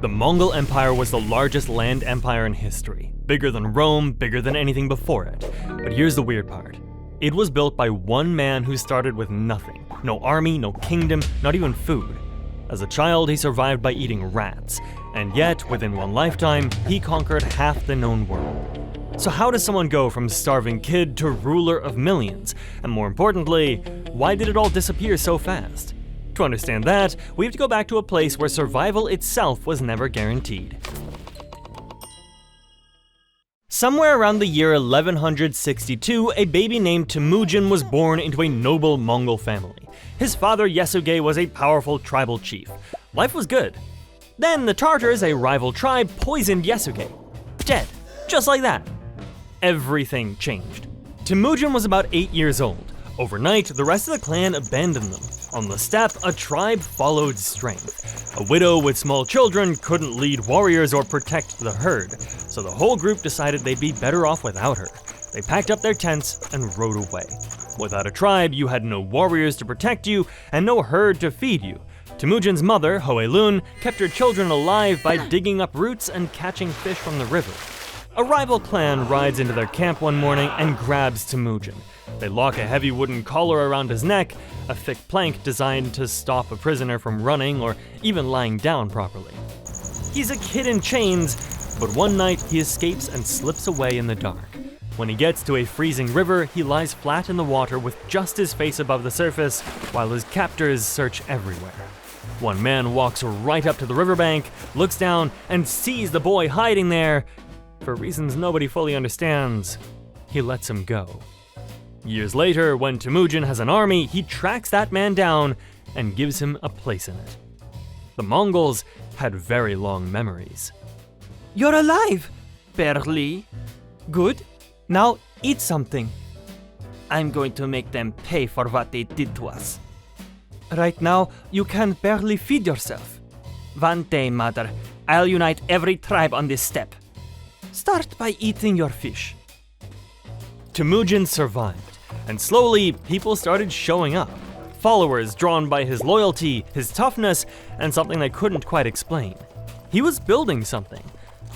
The Mongol Empire was the largest land empire in history, bigger than Rome, bigger than anything before it. But here's the weird part. It was built by one man who started with nothing. No army, no kingdom, not even food. As a child, he survived by eating rats, and yet, within one lifetime, he conquered half the known world. So how does someone go from starving kid to ruler of millions? And more importantly, why did it all disappear so fast? To understand that, we have to go back to a place where survival itself was never guaranteed. Somewhere around the year 1162, a baby named Temujin was born into a noble Mongol family. His father Yasuge was a powerful tribal chief. Life was good. Then the Tartars, a rival tribe, poisoned Yasuge. Dead. Just like that. Everything changed. Temujin was about 8 years old. Overnight, the rest of the clan abandoned them. On the steppe, a tribe followed strength. A widow with small children couldn't lead warriors or protect the herd, so the whole group decided they'd be better off without her. They packed up their tents and rode away. Without a tribe, you had no warriors to protect you and no herd to feed you. Temujin's mother, Hoelun, kept her children alive by digging up roots and catching fish from the river. A rival clan rides into their camp one morning and grabs Temujin. They lock a heavy wooden collar around his neck, a thick plank designed to stop a prisoner from running or even lying down properly. He's a kid in chains, but one night he escapes and slips away in the dark. When he gets to a freezing river, he lies flat in the water with just his face above the surface, while his captors search everywhere. One man walks right up to the riverbank, looks down, and sees the boy hiding there. For reasons nobody fully understands, he lets him go. Years later, when Temujin has an army, he tracks that man down and gives him a place in it. The Mongols had very long memories. You're alive! Barely. Good. Now eat something. I'm going to make them pay for what they did to us. Right now, you can barely feed yourself. One day, mother, I'll unite every tribe on this steppe. Start by eating your fish. Temujin survived, and slowly people started showing up. Followers drawn by his loyalty, his toughness, and something they couldn't quite explain. He was building something,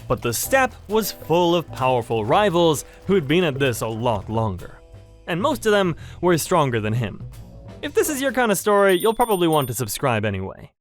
but the steppe was full of powerful rivals who had been at this a lot longer. And most of them were stronger than him. If this is your kind of story, you'll probably want to subscribe anyway.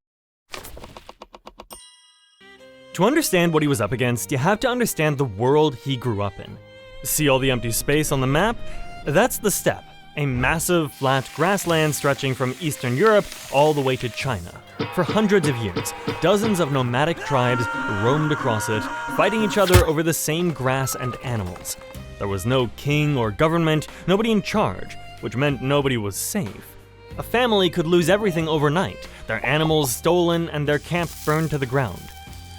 To understand what he was up against, you have to understand the world he grew up in. See all the empty space on the map? That's the steppe, a massive, flat grassland stretching from Eastern Europe all the way to China. For hundreds of years, dozens of nomadic tribes roamed across it, fighting each other over the same grass and animals. There was no king or government, nobody in charge, which meant nobody was safe. A family could lose everything overnight, their animals stolen and their camp burned to the ground.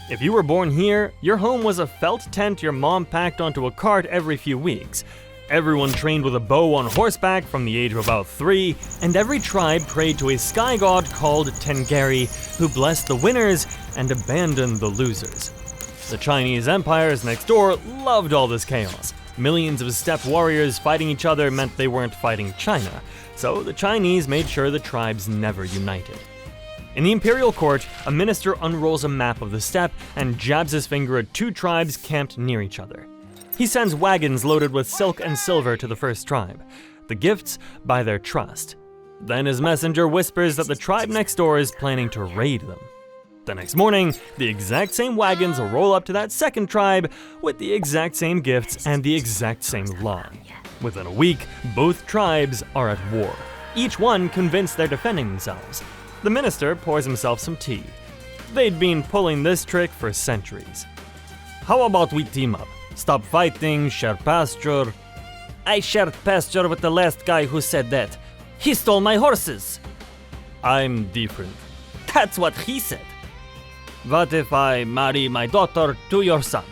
If you were born here, your home was a felt tent your mom packed onto a cart every few weeks. Everyone trained with a bow on horseback from the age of about 3, and every tribe prayed to a sky god called Tengeri, who blessed the winners and abandoned the losers. The Chinese empires next door loved all this chaos. Millions of steppe warriors fighting each other meant they weren't fighting China, so the Chinese made sure the tribes never united. In the imperial court, a minister unrolls a map of the steppe and jabs his finger at 2 tribes camped near each other. He sends wagons loaded with silk and silver to the first tribe. The gifts buy their trust. Then his messenger whispers that the tribe next door is planning to raid them. The next morning, the exact same wagons roll up to that second tribe with the exact same gifts and the exact same lie. Within a week, both tribes are at war, each one convinced they're defending themselves. The minister pours himself some tea. They'd been pulling this trick for centuries. How about we team up? Stop fighting, share pasture. I shared pasture with the last guy who said that. He stole my horses. I'm different. That's what he said. What if I marry my daughter to your son?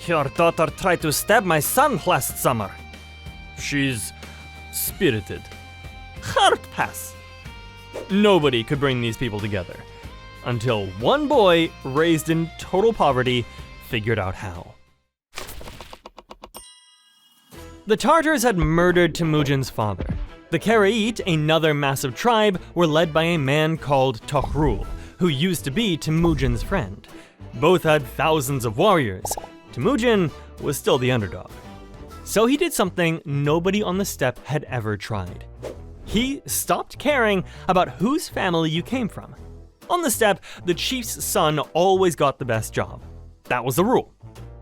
Your daughter tried to stab my son last summer. She's spirited. Hard pass. Nobody could bring these people together. Until one boy, raised in total poverty, figured out how. The Tartars had murdered Temujin's father. The Karait, another massive tribe, were led by a man called Tokhrul, who used to be Temujin's friend. Both had thousands of warriors. Temujin was still the underdog. So he did something nobody on the steppe had ever tried. He stopped caring about whose family you came from. On the steppe, the chief's son always got the best job. That was the rule.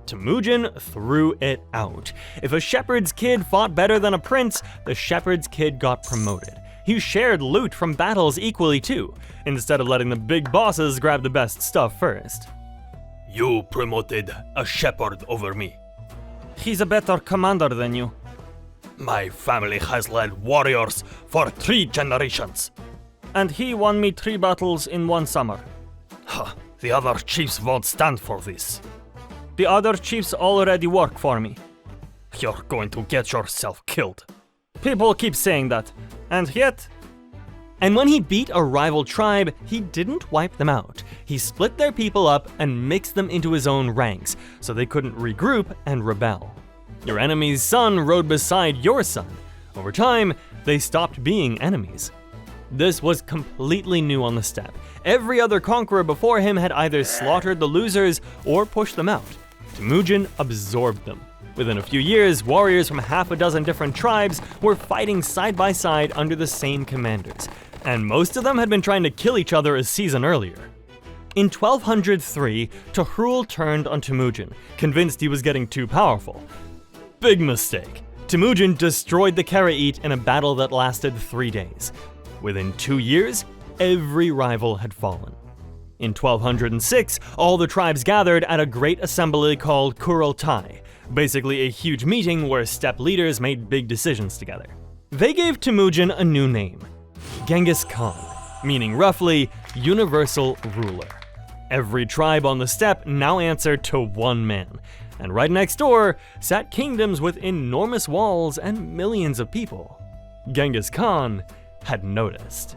Temujin threw it out. If a shepherd's kid fought better than a prince, the shepherd's kid got promoted. He shared loot from battles equally too, instead of letting the big bosses grab the best stuff first. You promoted a shepherd over me. He's a better commander than you. My family has led warriors for 3 generations. And he won me 3 battles in 1 summer. The other chiefs won't stand for this. The other chiefs already work for me. You're going to get yourself killed. People keep saying that, and yet... And when he beat a rival tribe, he didn't wipe them out. He split their people up and mixed them into his own ranks, so they couldn't regroup and rebel. Your enemy's son rode beside your son. Over time, they stopped being enemies. This was completely new on the steppe. Every other conqueror before him had either slaughtered the losers or pushed them out. Temujin absorbed them. Within a few years, warriors from half a dozen different tribes were fighting side by side under the same commanders, and most of them had been trying to kill each other a season earlier. In 1203, Tohrul turned on Temujin, convinced he was getting too powerful. Big mistake. Temujin destroyed the Karaite in a battle that lasted 3 days. Within 2 years, every rival had fallen. In 1206, all the tribes gathered at a great assembly called Kurultai, basically a huge meeting where steppe leaders made big decisions together. They gave Temujin a new name, Genghis Khan, meaning roughly universal ruler. Every tribe on the steppe now answered to one man, and right next door sat kingdoms with enormous walls and millions of people. Genghis Khan had noticed.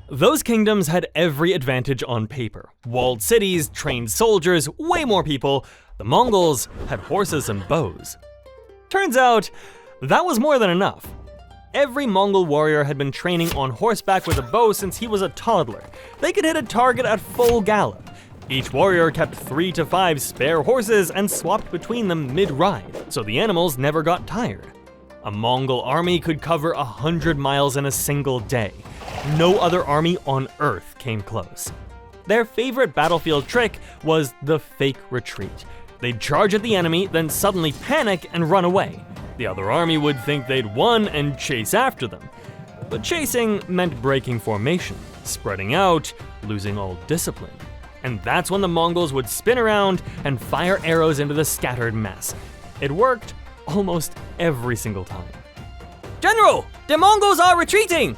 Those kingdoms had every advantage on paper. Walled cities, trained soldiers, way more people. The Mongols had horses and bows. Turns out, that was more than enough. Every Mongol warrior had been training on horseback with a bow since he was a toddler. They could hit a target at full gallop. Each warrior kept 3 to 5 spare horses and swapped between them mid-ride, so the animals never got tired. A Mongol army could cover 100 miles in a single day. No other army on Earth came close. Their favorite battlefield trick was the fake retreat. They'd charge at the enemy, then suddenly panic and run away. The other army would think they'd won and chase after them. But chasing meant breaking formation, spreading out, losing all discipline. And that's when the Mongols would spin around and fire arrows into the scattered mess. It worked almost every single time. General, the Mongols are retreating!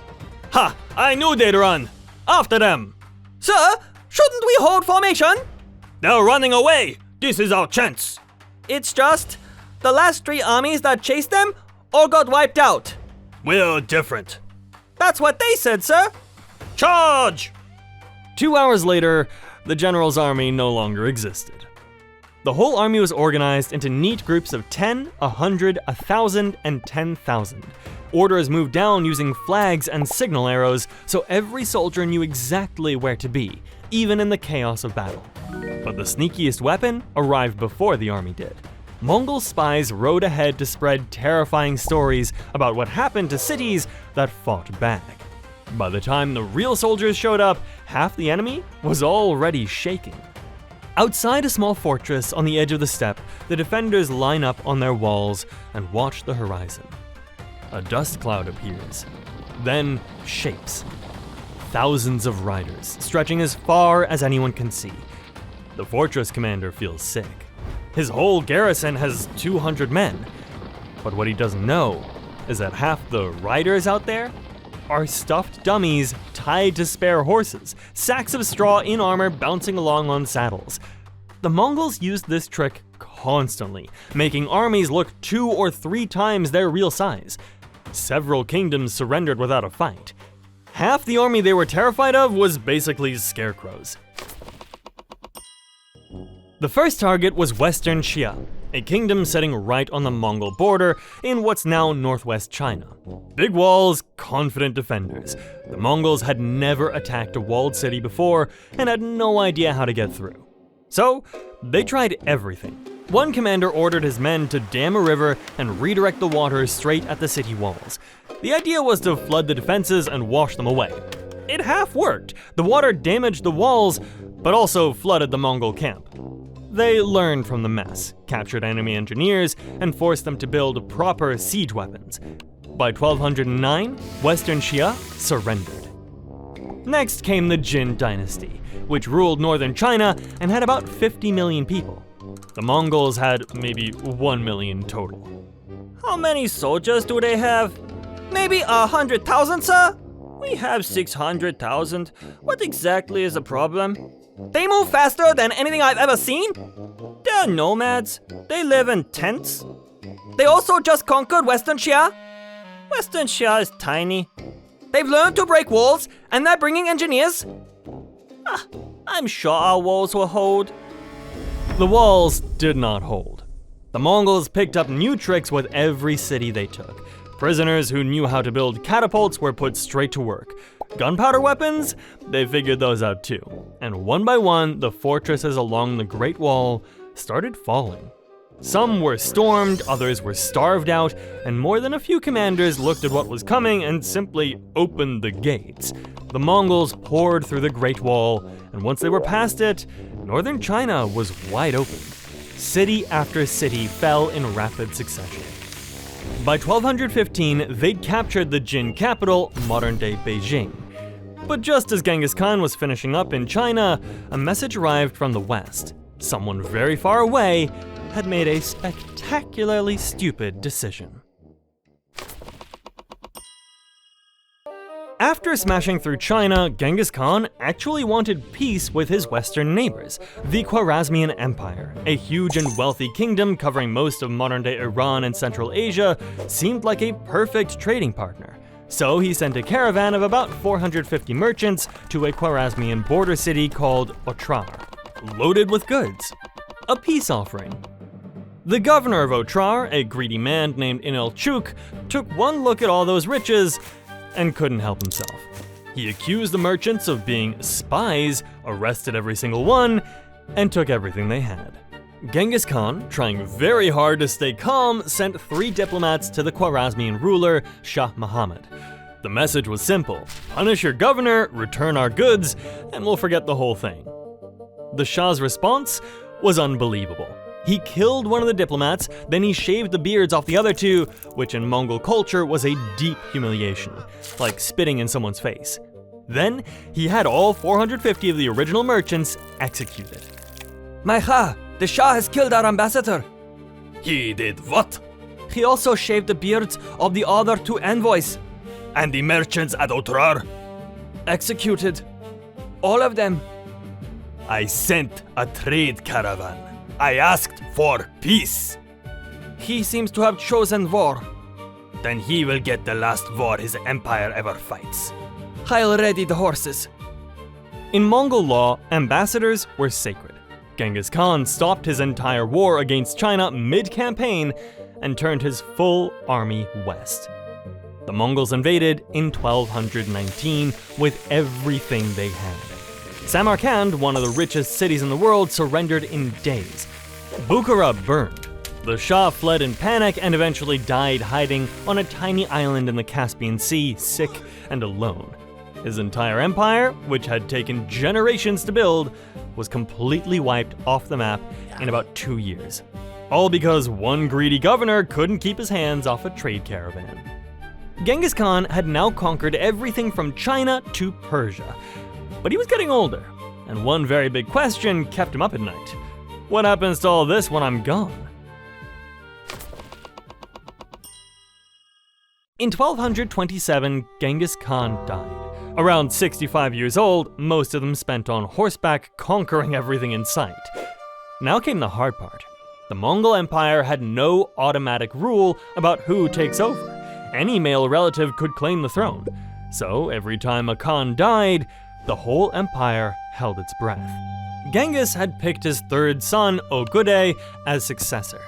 Ha! I knew they'd run! After them! Sir, shouldn't we hold formation? They're running away! This is our chance! It's just, the last 3 armies that chased them all got wiped out. We're different. That's what they said, sir. Charge! 2 hours later, the general's army no longer existed. The whole army was organized into neat groups of 10, 100, 1,000, and 10,000. Orders moved down using flags and signal arrows, so every soldier knew exactly where to be, even in the chaos of battle. But the sneakiest weapon arrived before the army did. Mongol spies rode ahead to spread terrifying stories about what happened to cities that fought back. By the time the real soldiers showed up, half the enemy was already shaking. Outside a small fortress on the edge of the steppe, the defenders line up on their walls and watch the horizon. A dust cloud appears, then shapes. Thousands of riders, stretching as far as anyone can see. The fortress commander feels sick. His whole garrison has 200 men. But what he doesn't know is that half the riders out there are stuffed dummies tied to spare horses, sacks of straw in armor bouncing along on saddles. The Mongols used this trick constantly, making armies look 2 or 3 times their real size. Several kingdoms surrendered without a fight. Half the army they were terrified of was basically scarecrows. The first target was Western Xia. a kingdom sitting right on the Mongol border in what's now northwest China. Big walls, confident defenders. The Mongols had never attacked a walled city before and had no idea how to get through. So, they tried everything. One commander ordered his men to dam a river and redirect the water straight at the city walls. The idea was to flood the defenses and wash them away. It half worked. The water damaged the walls, but also flooded the Mongol camp. They learned from the mess, captured enemy engineers, and forced them to build proper siege weapons. By 1209, Western Xia surrendered. Next came the Jin dynasty, which ruled northern China and had about 50 million people. The Mongols had maybe 1 million total. How many soldiers do they have? Maybe 100,000, sir? We have 600,000. What exactly is the problem? They move faster than anything I've ever seen? They're nomads. They live in tents. They also just conquered Western Xia? Western Xia is tiny. They've learned to break walls, and they're bringing engineers? I'm sure our walls will hold. The walls did not hold. The Mongols picked up new tricks with every city they took. Prisoners who knew how to build catapults were put straight to work. Gunpowder weapons? They figured those out too. And one by one, the fortresses along the Great Wall started falling. Some were stormed, others were starved out, and more than a few commanders looked at what was coming and simply opened the gates. The Mongols poured through the Great Wall, and once they were past it, northern China was wide open. City after city fell in rapid succession. By 1215, they'd captured the Jin capital, modern-day Beijing. But just as Genghis Khan was finishing up in China, a message arrived from the west. Someone very far away had made a spectacularly stupid decision. After smashing through China, Genghis Khan actually wanted peace with his western neighbors, the Khwarezmian Empire. A huge and wealthy kingdom covering most of modern-day Iran and Central Asia seemed like a perfect trading partner. So he sent a caravan of about 450 merchants to a Khwarezmian border city called Otrar, loaded with goods. A peace offering. The governor of Otrar, a greedy man named Inalchuk, took one look at all those riches and couldn't help himself. He accused the merchants of being spies, arrested every single one, and took everything they had. Genghis Khan, trying very hard to stay calm, sent 3 diplomats to the Khwarezmian ruler, Shah Muhammad. The message was simple: punish your governor, return our goods, and we'll forget the whole thing. The Shah's response was unbelievable. He killed one of the diplomats, then he shaved the beards off the other 2, which in Mongol culture was a deep humiliation, like spitting in someone's face. Then, he had all 450 of the original merchants executed. My Kha, the Shah has killed our ambassador. He did what? He also shaved the beards of the other 2 envoys. And the merchants at Otrar? Executed. All of them. I sent a trade caravan. I asked for peace. He seems to have chosen war. Then he will get the last war his empire ever fights. I'll ready the horses. In Mongol law, ambassadors were sacred. Genghis Khan stopped his entire war against China mid-campaign and turned his full army west. The Mongols invaded in 1219 with everything they had. Samarkand, one of the richest cities in the world, surrendered in days. Bukhara burned. The Shah fled in panic and eventually died hiding on a tiny island in the Caspian Sea, sick and alone. His entire empire, which had taken generations to build, was completely wiped off the map in about 2 years. All because one greedy governor couldn't keep his hands off a trade caravan. Genghis Khan had now conquered everything from China to Persia. But he was getting older, and one very big question kept him up at night. What happens to all this when I'm gone? In 1227, Genghis Khan died. Around 65 years old, most of them spent on horseback, conquering everything in sight. Now came the hard part. The Mongol Empire had no automatic rule about who takes over. Any male relative could claim the throne. So every time a Khan died, the whole empire held its breath. Genghis had picked his 3rd son, Ogude, as successor.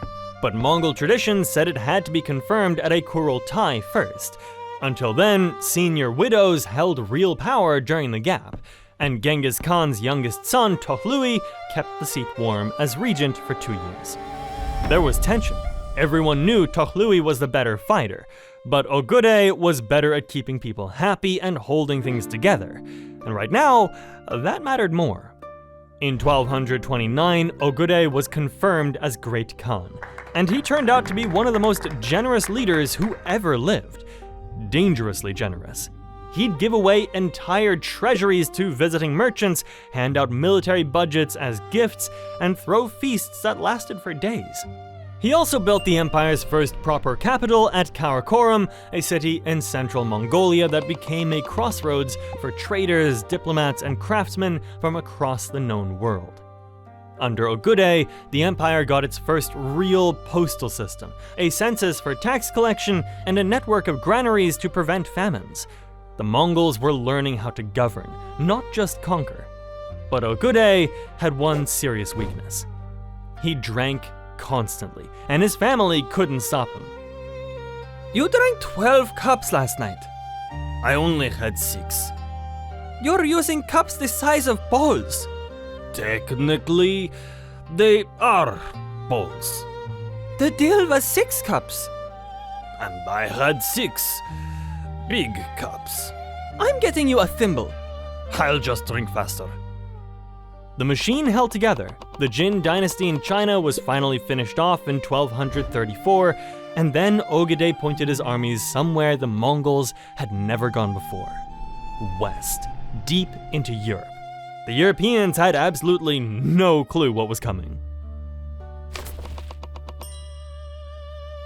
but Mongol tradition said it had to be confirmed at a Kurultai first. Until then, senior widows held real power during the gap, and Genghis Khan's youngest son, Tokhlui, kept the seat warm as regent for 2 years. There was tension. Everyone knew Tokhlui was the better fighter, but Ogude was better at keeping people happy and holding things together. And right now, that mattered more. In 1229, Ogude was confirmed as Great Khan, and he turned out to be one of the most generous leaders who ever lived. Dangerously generous. He'd give away entire treasuries to visiting merchants, hand out military budgets as gifts, and throw feasts that lasted for days. He also built the empire's first proper capital at Karakorum, a city in central Mongolia that became a crossroads for traders, diplomats, and craftsmen from across the known world. Under Ogude, the empire got its first real postal system, a census for tax collection, and a network of granaries to prevent famines. The Mongols were learning how to govern, not just conquer. But Ogude had one serious weakness. He drank constantly, and his family couldn't stop him. You drank 12 cups last night. I only had 6. You're using cups the size of bowls. Technically, they are bowls. The deal was 6 cups. And I had 6 big cups. I'm getting you a thimble. I'll just drink faster. The machine held together. The Jin dynasty in China was finally finished off in 1234, and then Ogude pointed his armies somewhere the Mongols had never gone before. West, deep into Europe. The Europeans had absolutely no clue what was coming.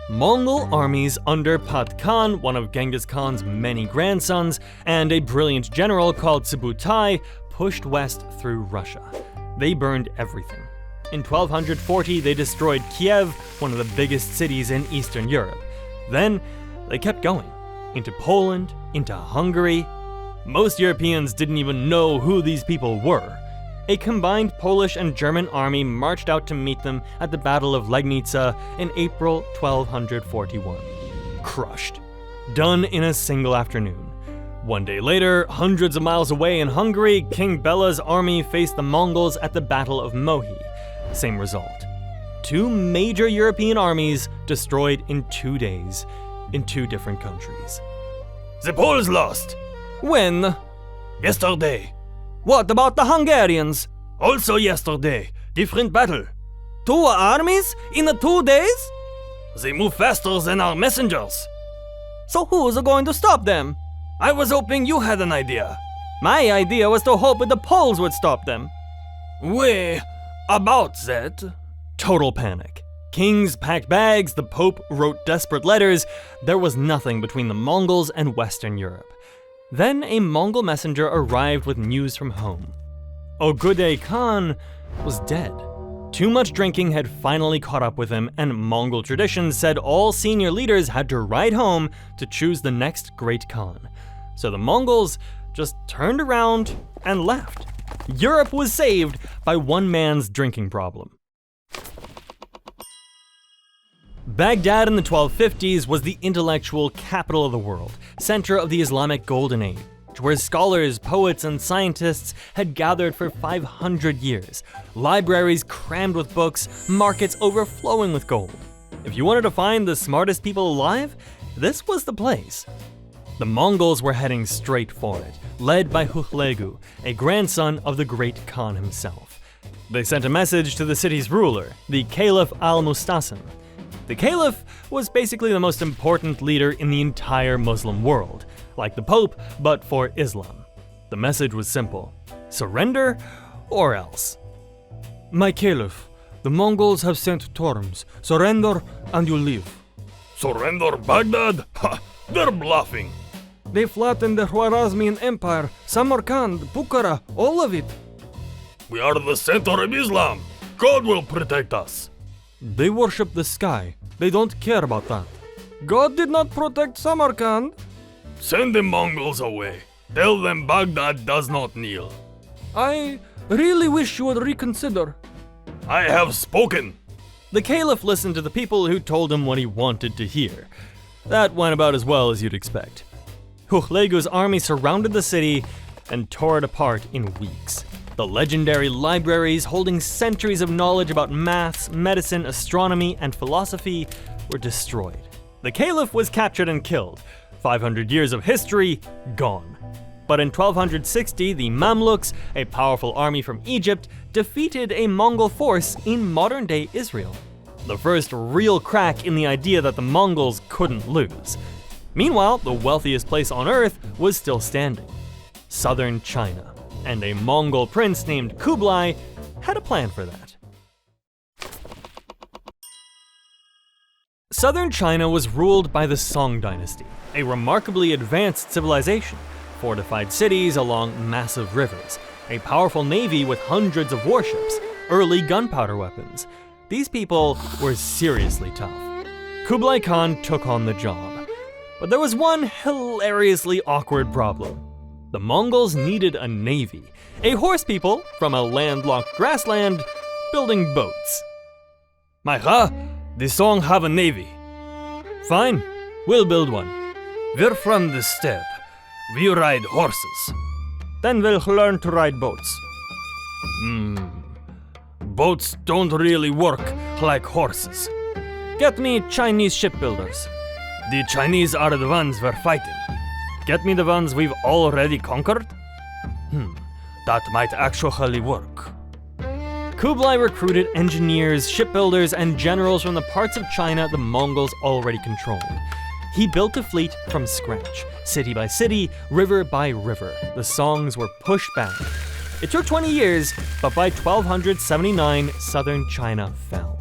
Mongol armies under Pat Khan, one of Genghis Khan's many grandsons, and a brilliant general called Subutai, pushed west through Russia. They burned everything. In 1240, they destroyed Kiev, one of the biggest cities in Eastern Europe. Then, they kept going. Into Poland, into Hungary. Most Europeans didn't even know who these people were. A combined Polish and German army marched out to meet them at the Battle of Legnica in April 1241. Crushed. Done in a single afternoon. One day later, hundreds of miles away in Hungary, King Bela's army faced the Mongols at the Battle of Mohi. Same result. 2 major European armies destroyed in 2 days, in 2 different countries. The Poles lost. When? Yesterday. What about the Hungarians? Also yesterday. Different battle. 2 armies in 2 days? They move faster than our messengers. So who's going to stop them? I was hoping you had an idea. My idea was to hope the Poles would stop them. Way about that. Total panic. Kings packed bags, the Pope wrote desperate letters. There was nothing between the Mongols and Western Europe. Then a Mongol messenger arrived with news from home. Ogude Khan was dead. Too much drinking had finally caught up with him, and Mongol tradition said all senior leaders had to ride home to choose the next great Khan. So the Mongols just turned around and left. Europe was saved by one man's drinking problem. Baghdad in the 1250s was the intellectual capital of the world, center of the Islamic Golden Age, where scholars, poets, and scientists had gathered for 500 years, libraries crammed with books, markets overflowing with gold. If you wanted to find the smartest people alive, this was the place. The Mongols were heading straight for it, led by Hukhlegu, a grandson of the great Khan himself. They sent a message to the city's ruler, the Caliph al-Mustasim. The Caliph was basically the most important leader in the entire Muslim world, like the Pope, but for Islam. The message was simple: surrender or else. My Caliph, the Mongols have sent terms. Surrender and you live. Surrender Baghdad? Ha! They're bluffing. They flattened the Khwarezmian Empire, Samarkand, Bukhara, all of it. We are the center of Islam. God will protect us. They worship the sky. They don't care about that. God did not protect Samarkand. Send the Mongols away. Tell them Baghdad does not kneel. I really wish you would reconsider. I have spoken. The Caliph listened to the people who told him what he wanted to hear. That went about as well as you'd expect. Huglegu's army surrounded the city and tore it apart in weeks. The legendary libraries holding centuries of knowledge about maths, medicine, astronomy, and philosophy were destroyed. The Caliph was captured and killed. 500 years of history, gone. But in 1260, the Mamluks, a powerful army from Egypt, defeated a Mongol force in modern-day Israel. The first real crack in the idea that the Mongols couldn't lose. Meanwhile, the wealthiest place on earth was still standing: southern China. And a Mongol prince named Kublai had a plan for that. Southern China was ruled by the Song dynasty, a remarkably advanced civilization, fortified cities along massive rivers, a powerful navy with hundreds of warships, early gunpowder weapons. These people were seriously tough. Kublai Khan took on the job. But there was one hilariously awkward problem. The Mongols needed a navy, a horse people from a landlocked grassland building boats. Maicha, the Song have a navy. Fine, we'll build one. We're from the steppe. We ride horses. Then we'll learn to ride boats. Boats don't really work like horses. Get me Chinese shipbuilders. The Chinese are the ones we're fighting. Get me the ones we've already conquered? That might actually work. Kublai recruited engineers, shipbuilders, and generals from the parts of China the Mongols already controlled. He built a fleet from scratch, city by city, river by river. The Songs were pushed back. It took 20 years, but by 1279, southern China fell.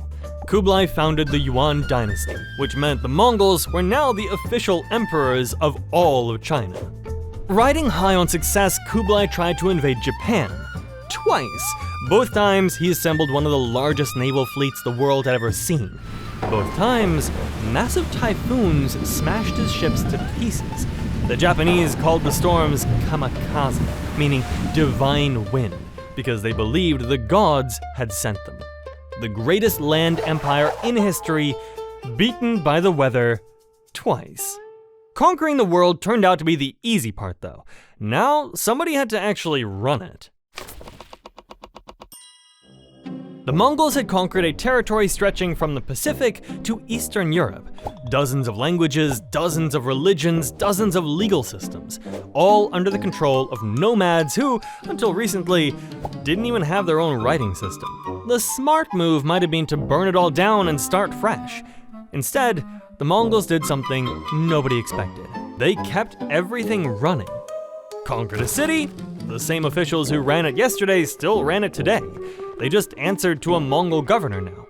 Kublai founded the Yuan dynasty, which meant the Mongols were now the official emperors of all of China. Riding high on success, Kublai tried to invade Japan. Twice. Both times, he assembled one of the largest naval fleets the world had ever seen. Both times, massive typhoons smashed his ships to pieces. The Japanese called the storms kamikaze, meaning divine wind, because they believed the gods had sent them. The greatest land empire in history, beaten by the weather twice. Conquering the world turned out to be the easy part, though. Now, somebody had to actually run it. The Mongols had conquered a territory stretching from the Pacific to Eastern Europe. Dozens of languages, dozens of religions, dozens of legal systems, all under the control of nomads who, until recently, didn't even have their own writing system. The smart move might have been to burn it all down and start fresh. Instead, the Mongols did something nobody expected. They kept everything running. Conquered a city, the same officials who ran it yesterday still ran it today. They just answered to a Mongol governor now.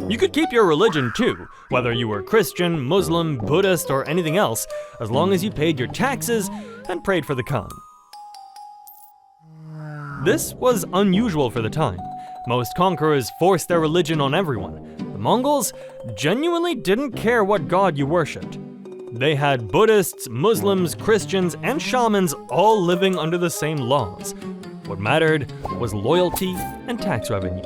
You could keep your religion too, whether you were Christian, Muslim, Buddhist, or anything else, as long as you paid your taxes and prayed for the Khan. This was unusual for the time. Most conquerors forced their religion on everyone. The Mongols genuinely didn't care what god you worshipped. They had Buddhists, Muslims, Christians, and shamans all living under the same laws. What mattered was loyalty and tax revenue.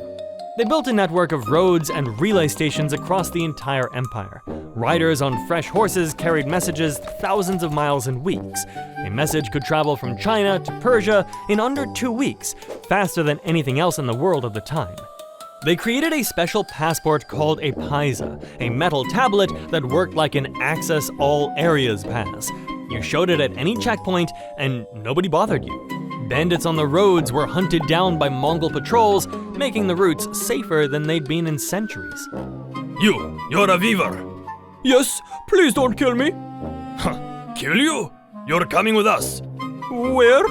They built a network of roads and relay stations across the entire empire. Riders on fresh horses carried messages thousands of miles in weeks. A message could travel from China to Persia in under 2 weeks, faster than anything else in the world at the time. They created a special passport called a paisa, a metal tablet that worked like an Access All Areas pass. You showed it at any checkpoint and nobody bothered you. Bandits on the roads were hunted down by Mongol patrols, making the routes safer than they'd been in centuries. You're a weaver. Yes, please don't kill me. Kill you? You're coming with us. Where?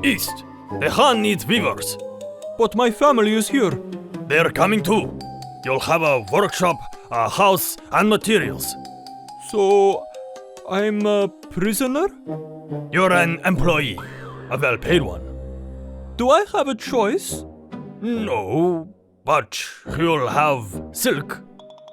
East. The Khan needs weavers. But my family is here. They're coming too. You'll have a workshop, a house, and materials. So, I'm a prisoner? You're an employee, a well-paid one. Do I have a choice? No, but you'll have silk.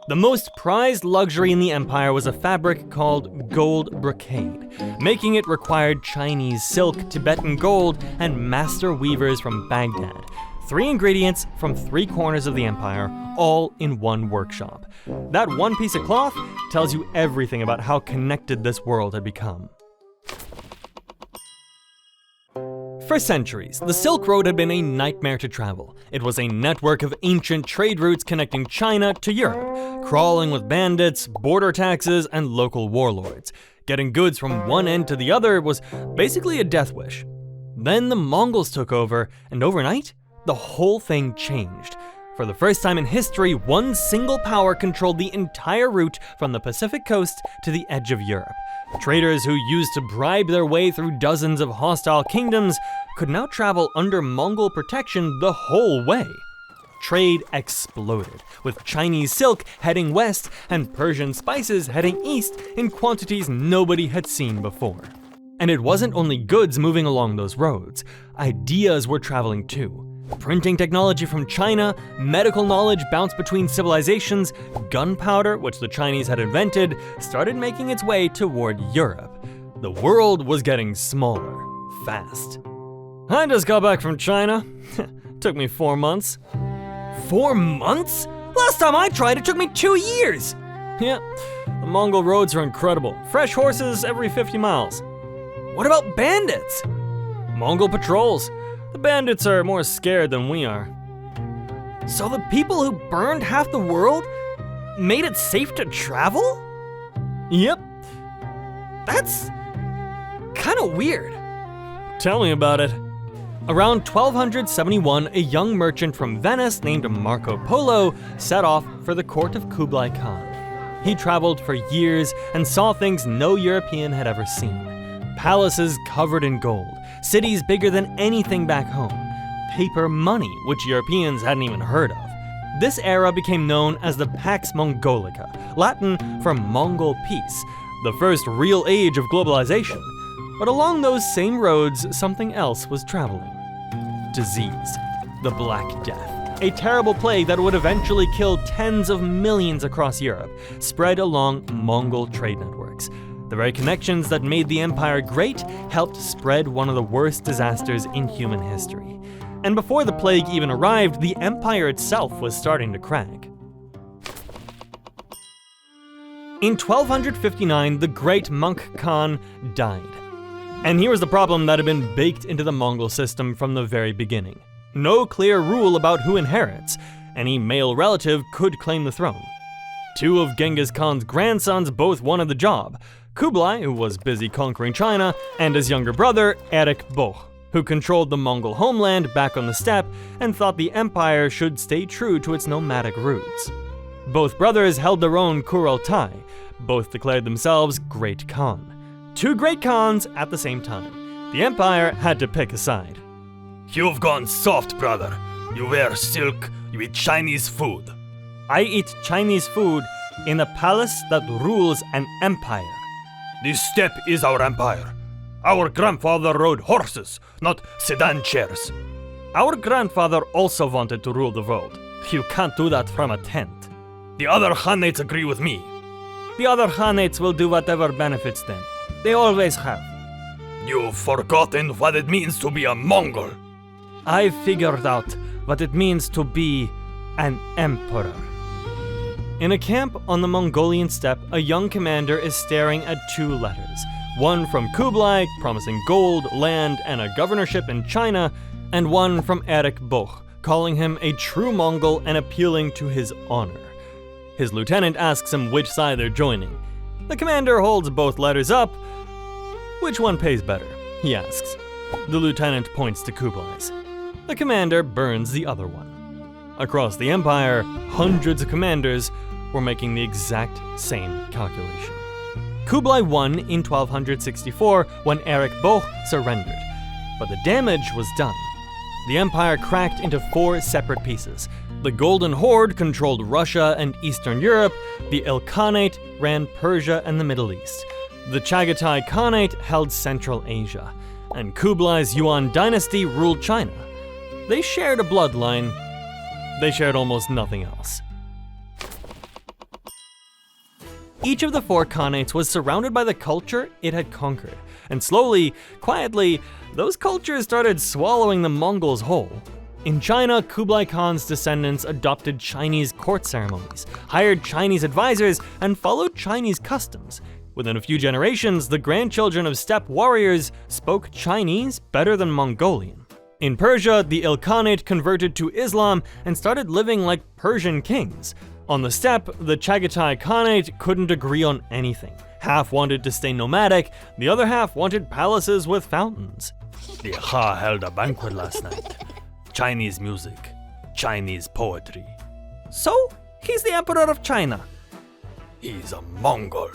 The most prized luxury in the empire was a fabric called gold brocade. Making it required Chinese silk, Tibetan gold, and master weavers from Baghdad. 3 ingredients from 3 corners of the empire, all in one workshop. That one piece of cloth tells you everything about how connected this world had become. For centuries, the Silk Road had been a nightmare to travel. It was a network of ancient trade routes connecting China to Europe, crawling with bandits, border taxes, and local warlords. Getting goods from one end to the other was basically a death wish. Then the Mongols took over, and overnight, the whole thing changed. For the first time in history, one single power controlled the entire route from the Pacific coast to the edge of Europe. Traders who used to bribe their way through dozens of hostile kingdoms could now travel under Mongol protection the whole way. Trade exploded, with Chinese silk heading west and Persian spices heading east in quantities nobody had seen before. And it wasn't only goods moving along those roads, ideas were traveling too. Printing technology from China, medical knowledge bounced between civilizations, gunpowder, which the Chinese had invented, started making its way toward Europe. The world was getting smaller, fast. I just got back from China. Took me 4 months. 4 months? Last time I tried, it took me 2 years! Yeah, the Mongol roads are incredible. Fresh horses every 50 miles. What about bandits? Mongol patrols. The bandits are more scared than we are. So the people who burned half the world made it safe to travel? Yep. That's kinda weird. Tell me about it. Around 1271, a young merchant from Venice named Marco Polo set off for the court of Kublai Khan. He traveled for years and saw things no European had ever seen. Palaces covered in gold, cities bigger than anything back home, paper money, which Europeans hadn't even heard of. This era became known as the Pax Mongolica, Latin for Mongol peace, the first real age of globalization. But along those same roads, something else was traveling. Disease, the Black Death, a terrible plague that would eventually kill tens of millions across Europe, spread along Mongol trade networks. The very connections that made the empire great helped spread one of the worst disasters in human history. And before the plague even arrived, the empire itself was starting to crack. In 1259, the great monk Khan died. And here was the problem that had been baked into the Mongol system from the very beginning. No clear rule about who inherits. Any male relative could claim the throne. 2 of Genghis Khan's grandsons both wanted the job. Kublai, who was busy conquering China, and his younger brother, Erik Boh, who controlled the Mongol homeland back on the steppe and thought the empire should stay true to its nomadic roots. Both brothers held their own Kurultai. Both declared themselves Great Khan. 2 Great Khans at the same time. The empire had to pick a side. You've gone soft, brother. You wear silk, you eat Chinese food. I eat Chinese food in a palace that rules an empire. The steppe is our empire. Our grandfather rode horses, not sedan chairs. Our grandfather also wanted to rule the world. You can't do that from a tent. The other Khanates agree with me. The other Khanates will do whatever benefits them. They always have. You've forgotten what it means to be a Mongol. I've figured out what it means to be an emperor. In a camp on the Mongolian steppe, a young commander is staring at 2 letters. One from Kublai, promising gold, land, and a governorship in China, and one from Erik Boh, calling him a true Mongol and appealing to his honor. His lieutenant asks him which side they're joining. The commander holds both letters up. Which one pays better? He asks. The lieutenant points to Kublai's. The commander burns the other one. Across the empire, hundreds of commanders were making the exact same calculation. Kublai won in 1264 when Erik Boh surrendered, but the damage was done. The empire cracked into 4 separate pieces. The Golden Horde controlled Russia and Eastern Europe, the Ilkhanate ran Persia and the Middle East, the Chagatai Khanate held Central Asia, and Kublai's Yuan dynasty ruled China. They shared a bloodline. They shared almost nothing else. Each of the 4 Khanates was surrounded by the culture it had conquered, and slowly, quietly, those cultures started swallowing the Mongols whole. In China, Kublai Khan's descendants adopted Chinese court ceremonies, hired Chinese advisors, and followed Chinese customs. Within a few generations, the grandchildren of steppe warriors spoke Chinese better than Mongolian. In Persia, the Ilkhanate converted to Islam and started living like Persian kings. On the steppe, the Chagatai Khanate couldn't agree on anything. Half wanted to stay nomadic, the other half wanted palaces with fountains. The Kha held a banquet last night. Chinese music, Chinese poetry. So, he's the Emperor of China. He's a Mongol.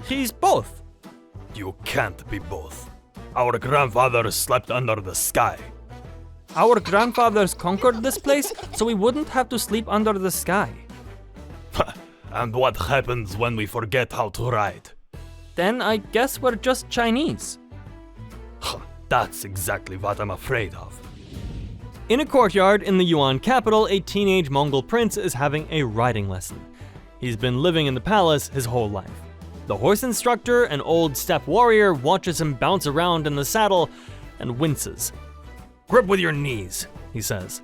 He's both. You can't be both. Our grandfathers slept under the sky. Our grandfathers conquered this place so we wouldn't have to sleep under the sky. And what happens when we forget how to ride? Then I guess we're just Chinese. That's exactly what I'm afraid of. In a courtyard in the Yuan capital, a teenage Mongol prince is having a riding lesson. He's been living in the palace his whole life. The horse instructor, an old steppe warrior, watches him bounce around in the saddle and winces. Grip with your knees, he says.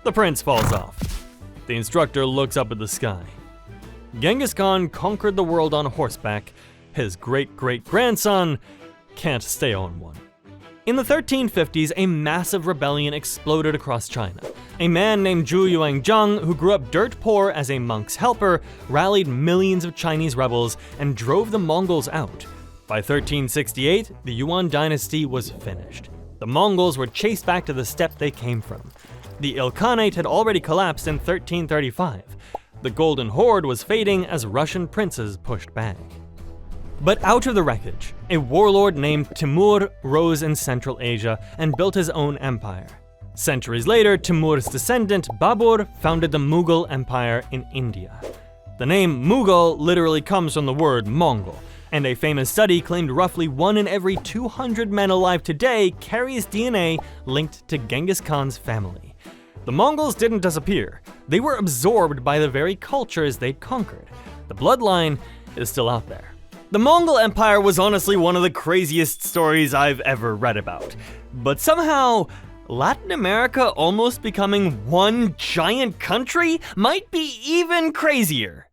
The prince falls off. The instructor looks up at the sky. Genghis Khan conquered the world on horseback. His great-great-grandson can't stay on one. In the 1350s, a massive rebellion exploded across China. A man named Zhu Yuanzhang, who grew up dirt poor as a monk's helper, rallied millions of Chinese rebels and drove the Mongols out. By 1368, the Yuan dynasty was finished. The Mongols were chased back to the steppe they came from. The Ilkhanate had already collapsed in 1335. The Golden Horde was fading as Russian princes pushed back. But out of the wreckage, a warlord named Timur rose in Central Asia and built his own empire. Centuries later, Timur's descendant Babur founded the Mughal Empire in India. The name Mughal literally comes from the word Mongol, and a famous study claimed roughly 1 in every 200 men alive today carries DNA linked to Genghis Khan's family. The Mongols didn't disappear. They were absorbed by the very cultures they'd conquered. The bloodline is still out there. The Mongol Empire was honestly one of the craziest stories I've ever read about. But somehow, Latin America almost becoming one giant country might be even crazier.